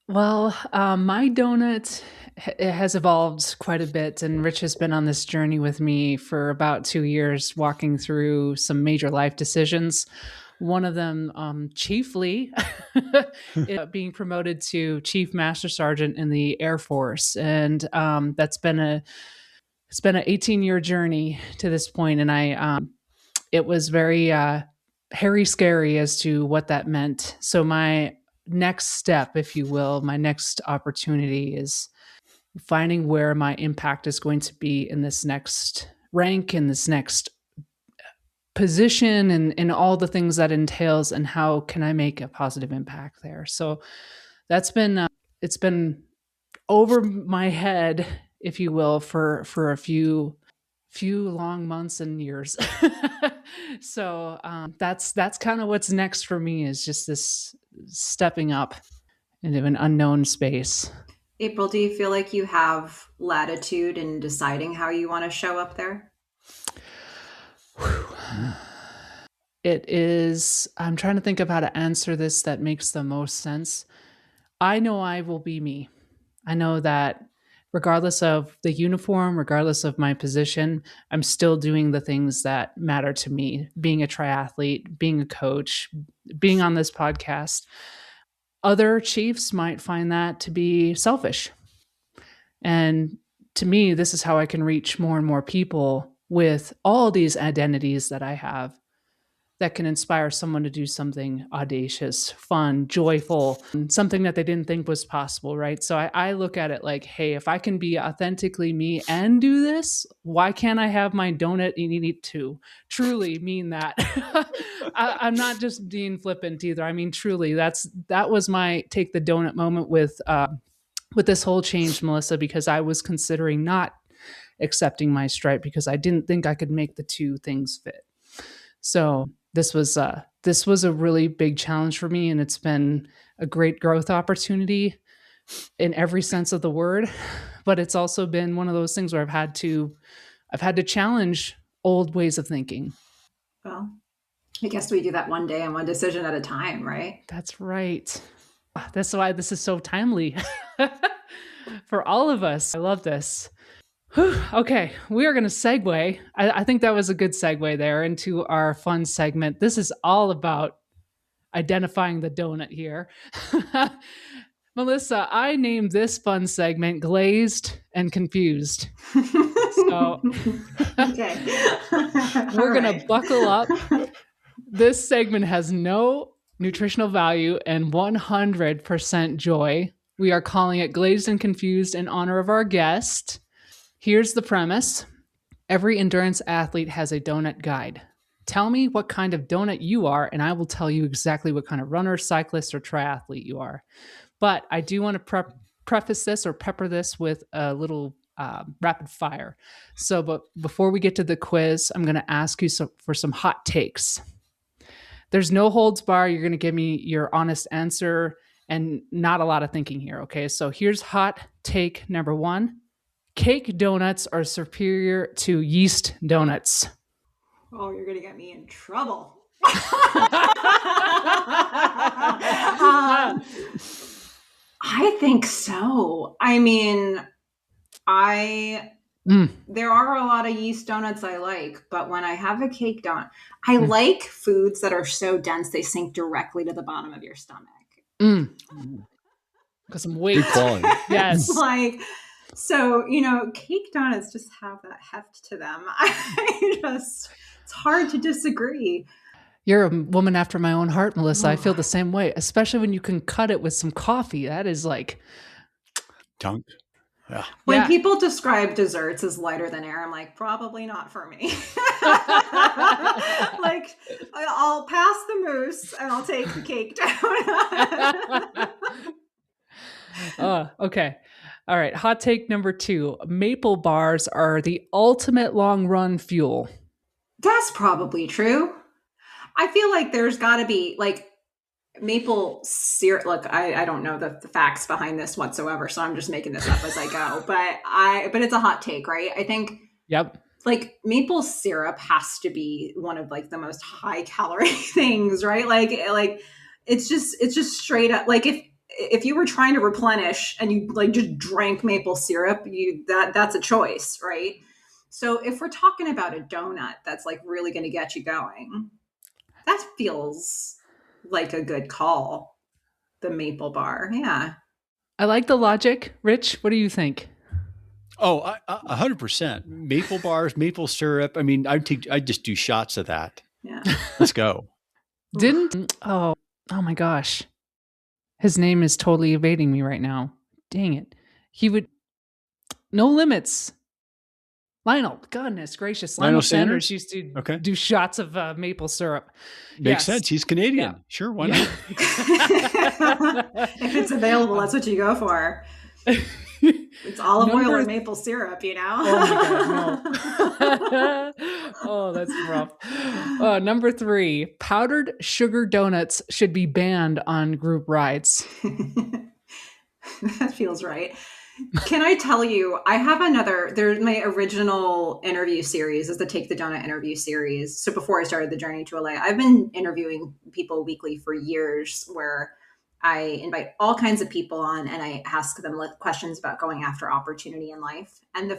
Well, my donut it has evolved quite a bit, and Rich has been on this journey with me for about 2 years, walking through some major life decisions. One of them, chiefly, being promoted to Chief Master Sergeant in the Air Force, and it's been an 18-year journey to this point, and it was very hairy, scary as to what that meant. So my next step, if you will, my next opportunity is finding where my impact is going to be in this next rank, in this next position, and all the things that entails, and how can I make a positive impact there. So that's been it's been over my head, if you will, for a few long months and years. So that's kind of what's next for me, is just this stepping up into an unknown space. April, do you feel like you have latitude in deciding how you want to show up there? It is, I'm trying to think of how to answer this that makes the most sense. I know I will be me. I know that regardless of the uniform, regardless of my position, I'm still doing the things that matter to me. Being a triathlete, being a coach, being on this podcast. Other chiefs might find that to be selfish. And to me, this is how I can reach more and more people with all these identities that I have that can inspire someone to do something audacious, fun, joyful, something that they didn't think was possible, right? So I look at it like, hey, if I can be authentically me and do this, why can't I have my donut need to truly mean that? I'm not just being flippant either. I mean, truly, that was my take the donut moment with this whole change, Melissa, because I was considering not accepting my stripe because I didn't think I could make the two things fit. So this was a really big challenge for me, and it's been a great growth opportunity in every sense of the word. But it's also been one of those things where I've had to I've had to challenge old ways of thinking. Well, I guess we do that one day and one decision at a time, right? That's right. That's why this is so timely for all of us. I love this. Okay, we are going to segue. I think that was a good segue there into our fun segment. This is all about identifying the donut here. Melissa, I named this fun segment Glazed and Confused. So Okay. we're going to buckle up. This segment has no nutritional value and 100% joy. We are calling it Glazed and Confused in honor of our guest. Here's the premise. Every endurance athlete has a donut guide. Tell me what kind of donut you are, and I will tell you exactly what kind of runner, cyclist, or triathlete you are. But I do want to preface this or pepper this with a little rapid fire. So, but before we get to the quiz, I'm going to ask you for some hot takes. There's no holds bar. You're going to give me your honest answer and not a lot of thinking here. Okay, so here's hot take number 1. Cake donuts are superior to yeast donuts. Oh, you're going to get me in trouble. I think so. I mean, there are a lot of yeast donuts I like, but when I have a cake donut, I like foods that are so dense they sink directly to the bottom of your stomach. Because some weight. Good quality. Yes. So, cake donuts just have that heft to them. It's hard to disagree. You're a woman after my own heart, Melissa. I feel the same way, especially when you can cut it with some coffee. That is like... Dunk. Yeah. When people describe desserts as lighter than air, I'm like, probably not for me. Like, I'll pass the mousse and I'll take the cake donut. Okay. All right. Hot take number 2. Maple bars are the ultimate long run fuel. That's probably true. I feel like there's got to be like maple syrup. Look, I don't know the facts behind this whatsoever, so I'm just making this up as I go. But it's a hot take, right? I think. Yep. Like maple syrup has to be one of like the most high calorie things, right? Like it's just straight up. Like if you were trying to replenish and you like just drank maple syrup, that's a choice, right? So if we're talking about a donut that's like really going to get you going, that feels like a good call. The maple bar. Yeah. I like the logic. Rich, what do you think? Oh, 100%. Maple bars, maple syrup. I mean, I just do shots of that. Yeah. Let's go. Oh my gosh. His name is totally evading me right now. Dang it. No Limits. Lionel, goodness gracious. Lionel Sanders used to do shots of maple syrup. Makes sense. He's Canadian. Yeah. Sure, why not? If it's available, that's what you go for. It's olive oil or maple syrup, Oh my God, no. Oh, that's rough. Number 3, powdered sugar donuts should be banned on group rides. That feels right. Can I tell you, I have my original interview series is the Take the Donut interview series. So before I started the Journey to LA, I've been interviewing people weekly for years where I invite all kinds of people on and I ask them questions about going after opportunity in life. And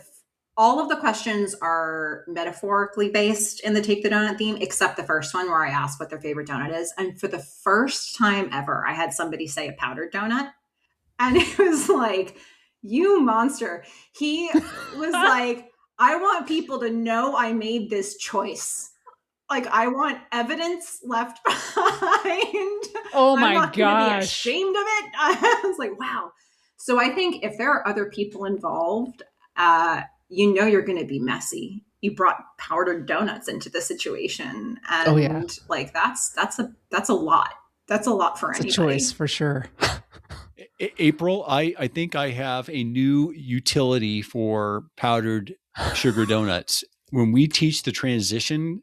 all of the questions are metaphorically based in the Take the Donut theme, except the first one where I ask what their favorite donut is. And for the first time ever, I had somebody say a powdered donut. And it was like, you monster. He was like, I want people to know I made this choice. Like, I want evidence left behind. Oh my I'm not gosh. gonna be ashamed of it. I was like, wow. So I think if there are other people involved, you're going to be messy. You brought powdered donuts into the situation. And like, that's a lot. That's a lot for anybody. It's a choice for sure. April, I think I have a new utility for powdered sugar donuts. When we teach the transition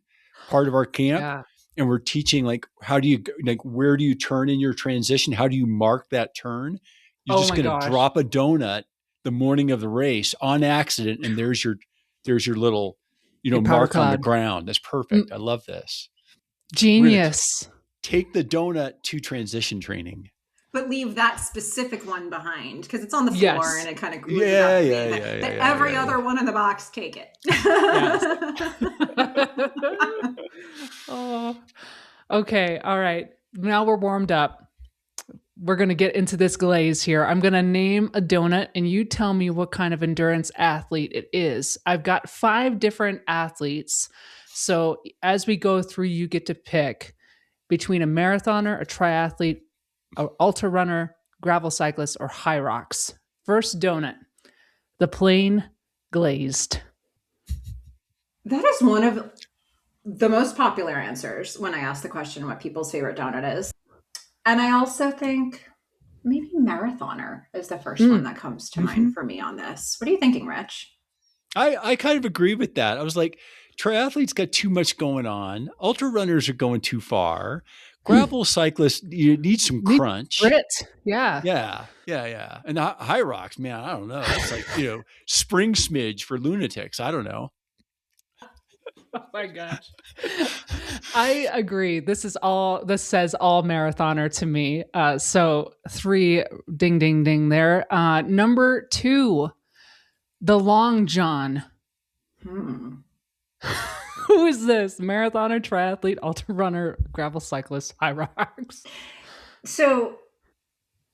part of our camp and we're teaching like, where do you turn in your transition? How do you mark that turn? You're just going to drop a donut the morning of the race on accident. And there's your little Your powder mark on the cloud. ground. That's perfect. I love this. Genius. Take the donut to transition training. But leave that specific one behind because it's on the floor Yes. and it kind of glues it up. Yeah. But every other one in the box, take it. Yes. Oh, okay. All right. Now we're warmed up. We're going to get into this glaze here. I'm going to name a donut and you tell me what kind of endurance athlete it is. I've got 5 different athletes. So as we go through, you get to pick between a marathoner, a triathlete, an ultra runner, gravel cyclist, or high rocks. First donut, the plain glazed. That is one of the most popular answers when I ask the question what people's favorite donut is. And I also think maybe marathoner is the first one that comes to mind for me on this. What are you thinking, Rich? I kind of agree with that. I was like, triathletes got too much going on. Ultra runners are going too far. Gravel cyclists, you need some crunch. Grit. Yeah. Yeah. And high rocks, man, I don't know. That's like, spring smidge for lunatics. I don't know. Oh my gosh. I agree. This says all marathoner to me. So 3 ding, ding, ding there. Number 2, the long john. Who is this? Marathoner, triathlete, ultra runner, gravel cyclist, high rocks. So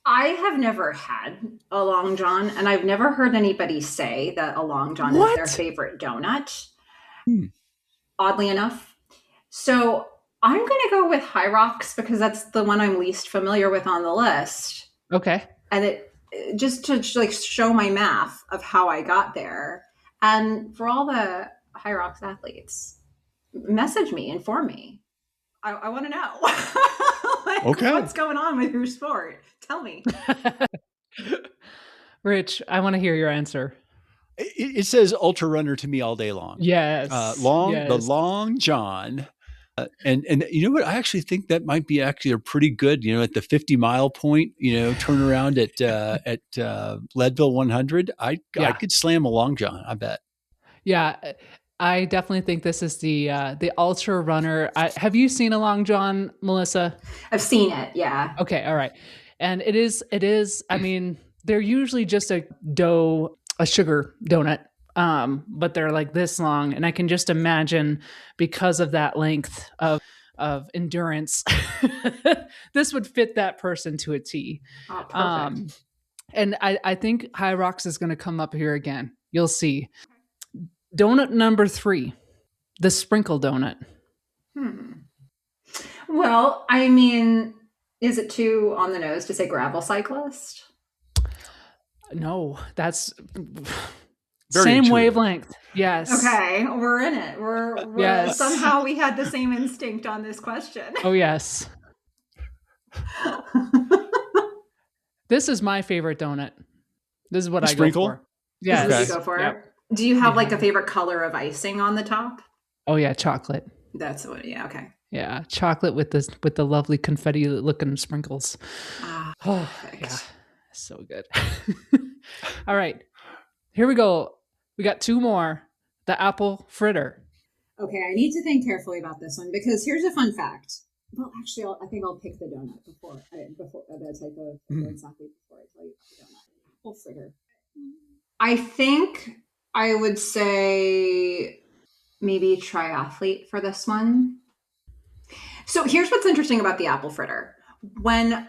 I have never had a long john, and I've never heard anybody say that a long john is their favorite donut. Oddly enough. So I'm going to go with high rocks because that's the one I'm least familiar with on the list. Okay. And it just to like show my math of how I got there. And for all the high rocks athletes, message me, inform me. I want to know what's going on with your sport. Tell me. Rich, I want to hear your answer. It says ultra runner to me all day long. Yes. The long john. And you know what? I actually think that might be actually a pretty good, at the 50-mile point, turn around at Leadville 100. I could slam a long john, I bet. Yeah. I definitely think this is the ultra runner. Have you seen a long john, Melissa? I've seen it. Yeah. Okay. All right. And it is, I mean, they're usually just a sugar donut. But they're like this long. And I can just imagine because of that length of endurance, this would fit that person to a T. Oh, perfect. And I think high rocks is going to come up here again. You'll see. Donut number 3, the sprinkle donut. Well, I mean, is it too on the nose to say gravel cyclist? No, that's very same intuitive. Wavelength. Yes. Okay, we're in it. We're Yes. Somehow we had the same instinct on this question. Oh yes. This is my favorite donut. This is what I go for. Yeah, you go for it. Do you have like a favorite color of icing on the top? Oh yeah, chocolate. That's what. Yeah. Okay. Yeah, chocolate with the lovely confetti looking sprinkles. Oh, yeah, so good. All right, here we go. We got 2 more. The apple fritter. Okay, I need to think carefully about this one because here's a fun fact. Well, actually, I think I'll pick the donut before the type of exactly before I tell you about the donut. Apple fritter. I think I would say maybe triathlete for this one. So here's what's interesting about the apple fritter. When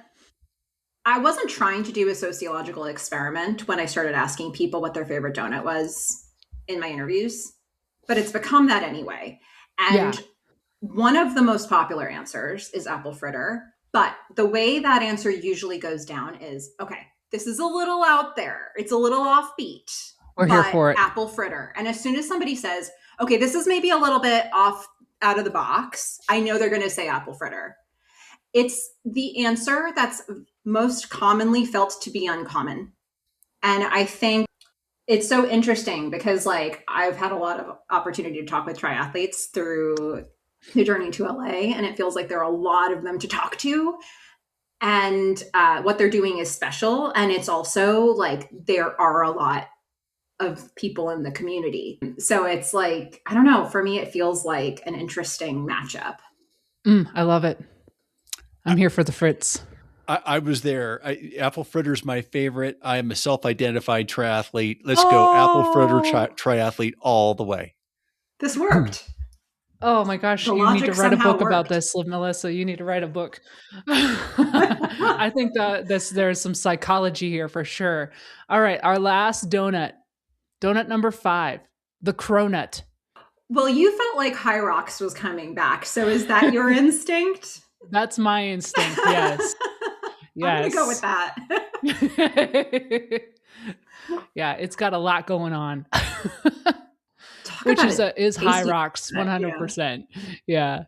I wasn't trying to do a sociological experiment when I started asking people what their favorite donut was in my interviews, but it's become that anyway. And one of the most popular answers is apple fritter. But the way that answer usually goes down is, okay, this is a little out there. It's a little offbeat. We're here for it. Apple fritter. And as soon as somebody says, okay, this is maybe a little bit off out of the box, I know they're going to say apple fritter. It's the answer that's most commonly felt to be uncommon. And I think it's so interesting because like I've had a lot of opportunity to talk with triathletes through the journey to LA, and it feels like there are a lot of them to talk to. And what they're doing is special. And it's also like there are a lot of people in the community. So it's like, I don't know, for me, it feels like an interesting matchup. I love it. I'm here for the Fritz. I was there. Apple fritter's my favorite. I am a self-identified triathlete. Let's go apple fritter Oh, triathlete all the way. This worked. oh my gosh, The you need to logic write a somehow book about worked. this, Melissa. You need to write a book. I think that there's some psychology here for sure. All right, our last donut. Donut number 5, the cronut. Well, you felt like High Rocks was coming back. So is that your instinct? That's my instinct. Yes. I'm going to go Yes. with that. Yeah, it's got a lot going on. Talk Which about is High tasty Rocks donut, 100%. Yeah.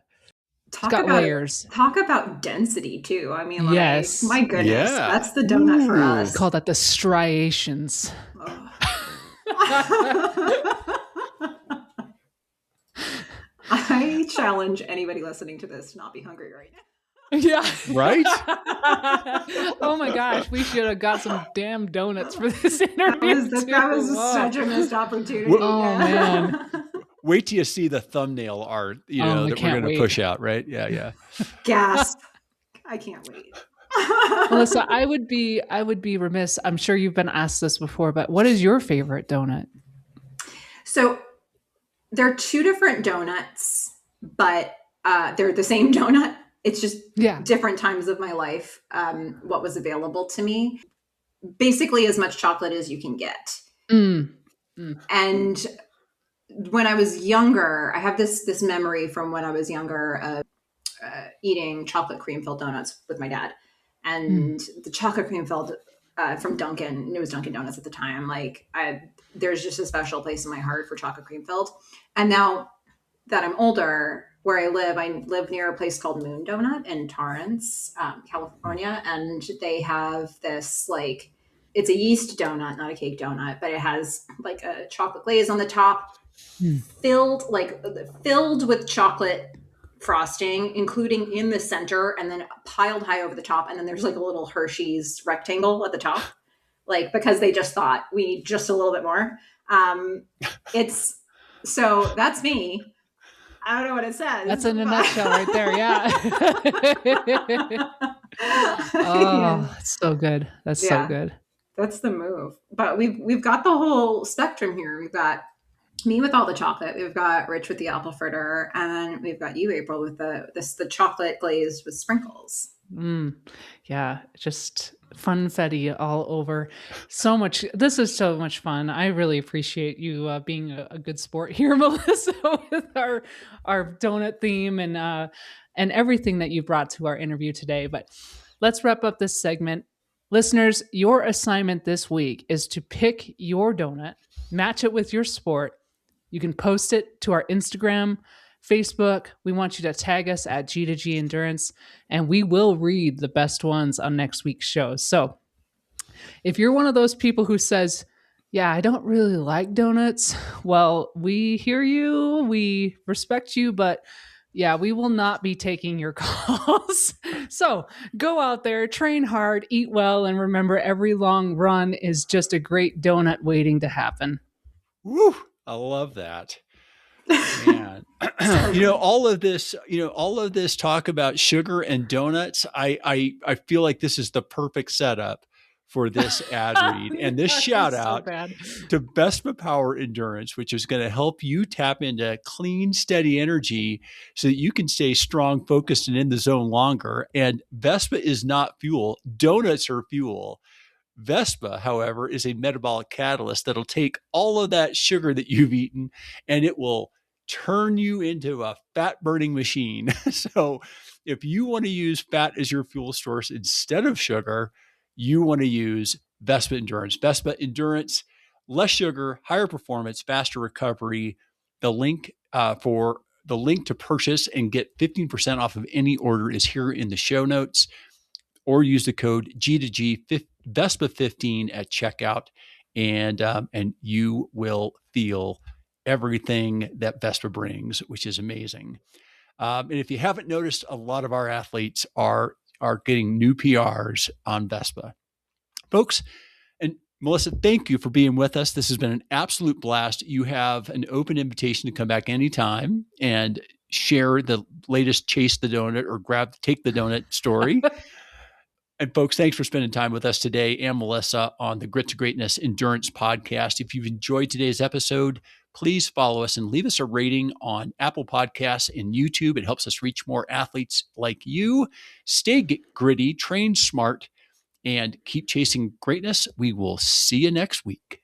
It's Talk got about layers. talk about density too. I mean, like, Yes. my goodness, Yeah. that's the donut for Ooh. us. Call that the striations. I challenge anybody listening to this to not be hungry right now. Yeah. Right? Oh my gosh, we should have got some damn donuts for this interview. That was Whoa. such a missed opportunity. Oh, man. Wait till you see the thumbnail art, I that we're can't going to wait. push out, right? Yeah. Gasp. I can't wait. Melissa, I would be remiss. I'm sure you've been asked this before, but what is your favorite donut? So there are 2 different donuts, but they're the same donut. It's just different times of my life, what was available to me. Basically as much chocolate as you can get. And when I was younger, I have this memory from when I was younger of eating chocolate cream filled donuts with my dad. And the chocolate cream filled from Dunkin', and it was Dunkin' Donuts at the time. Like, there's just a special place in my heart for chocolate cream filled. And now that I'm older, where I live near a place called Moon Donut in Torrance, California. And they have this, like, it's a yeast donut, not a cake donut, but it has like a chocolate glaze on the top, filled with chocolate frosting, including in the center, and then piled high over the top. And then there's like a little Hershey's rectangle at the top, like, because they just thought we need just a little bit more. So that's me. I don't know what it says. That's in a nutshell right there. Yeah. Oh, it's so good. That's so good. That's the move. But we've got the whole spectrum here. We've got me with all the chocolate. We've got Rich with the apple fritter, and then we've got you, April, with the chocolate glazed with sprinkles. Yeah, just funfetti all over. So much. This is so much fun. I really appreciate you being a good sport here, Melissa, with our donut theme and everything that you brought to our interview today. But let's wrap up this segment. Listeners, your assignment this week is to pick your donut, match it with your sport. You can post it to our Instagram, Facebook. We want you to tag us at G2G Endurance, and we will read the best ones on next week's show. So if you're one of those people who says, yeah, I don't really like donuts, well, we hear you, we respect you, but yeah, we will not be taking your calls. So go out there, train hard, eat well, and remember, every long run is just a great donut waiting to happen. Woo! I love that. Man. all of this talk about sugar and donuts, I feel like this is the perfect setup for this ad read and this shout out to Vespa Power Endurance, which is going to help you tap into clean, steady energy so that you can stay strong, focused, and in the zone longer. And Vespa is not fuel. Donuts are fuel. Vespa, however, is a metabolic catalyst that'll take all of that sugar that you've eaten and it will turn you into a fat burning machine. So if you want to use fat as your fuel source instead of sugar, you want to use Vespa Endurance. Vespa Endurance, less sugar, higher performance, faster recovery. The link to purchase and get 15% off of any order is here in the show notes, or use the code G2G Vespa15 at checkout, and you will feel everything that Vespa brings, which is amazing. And if you haven't noticed, a lot of our athletes are getting new PRs on Vespa. Folks, and Melissa, thank you for being with us. This has been an absolute blast. You have an open invitation to come back anytime and share the latest chase the donut or take the donut story. And folks, thanks for spending time with us today and Melissa on the Grit to Greatness Endurance Podcast. If you've enjoyed today's episode, please follow us and leave us a rating on Apple Podcasts and YouTube. It helps us reach more athletes like you. Stay gritty, train smart, and keep chasing greatness. We will see you next week.